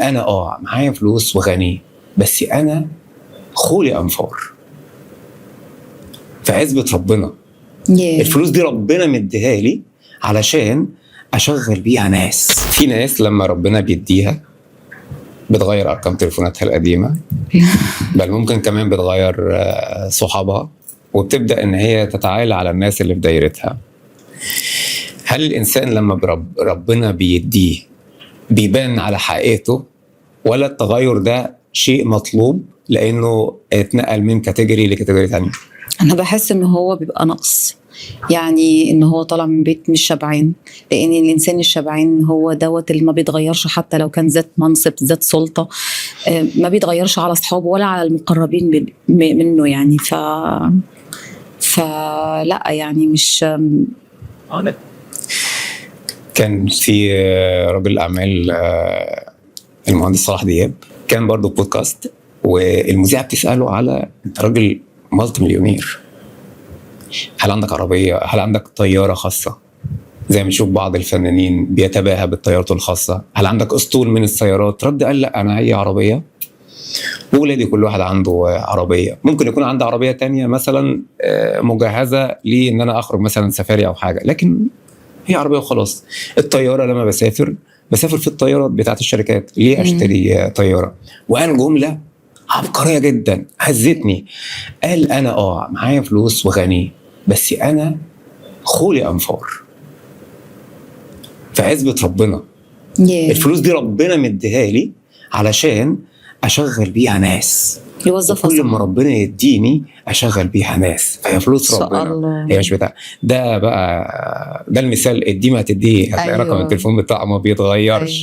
انا معايا فلوس وغني، بس انا خولي انفار في عزبة ربنا. الفلوس دي ربنا مديها لي علشان اشغل بيها ناس. في ناس لما ربنا بيديها بتغير ارقام تليفوناتها القديمه، بل ممكن كمان بتغير صحابها، وبتبدا ان هي تتعالى على الناس اللي في دايرتها. هل الانسان لما ربنا بيديه بيبان على حقيقته، ولا التغير ده شيء مطلوب لانه اتنقل من كاتيجوري لكاتيجوري ثانيه؟ انا بحس ان هو بيبقى نقص، يعني ان هو طالع من بيت مش شبعان، لان الانسان الشبعان هو دوت اللي ما بيتغيرش حتى لو كان ذات منصب ذات سلطه، ما بيتغيرش على اصحابه ولا على المقربين منه، يعني فلا يعني مش كان في رجل اعمال المهندس صلاح دياب، كان برضو بودكاست، والمذيعه بتساله على انت راجل مالتي مليونير، هل عندك عربيه؟ هل عندك طياره خاصه زي ما نشوف بعض الفنانين بيتباهى بالطيارات الخاصه؟ هل عندك اسطول من السيارات؟ رد قال لا، انا هي عربيه وولادي كل واحد عنده عربيه. ممكن يكون عندي عربيه تانية مثلا مجهزه لي ان انا اخرج مثلا سفاري او حاجه، لكن هي عربيه وخلاص. الطياره لما بسافر في الطيارات بتاعت الشركات، ليه اشتري طياره؟ وقال جمله عبقريه جدا هزتني، قال انا معايا فلوس وغني، بس انا خولي انفار في عزبة ربنا. الفلوس دي ربنا مديها لي علشان اشغل بيها ناس، يوظفها كل ما ربنا يديني اشغل بيها ناس، فهي فلوس ربنا، هي مش بتاع ده. بقى ده المثال، ادي ما تديه هتلاقي رقم التليفون بتاعه ما بيتغيرش.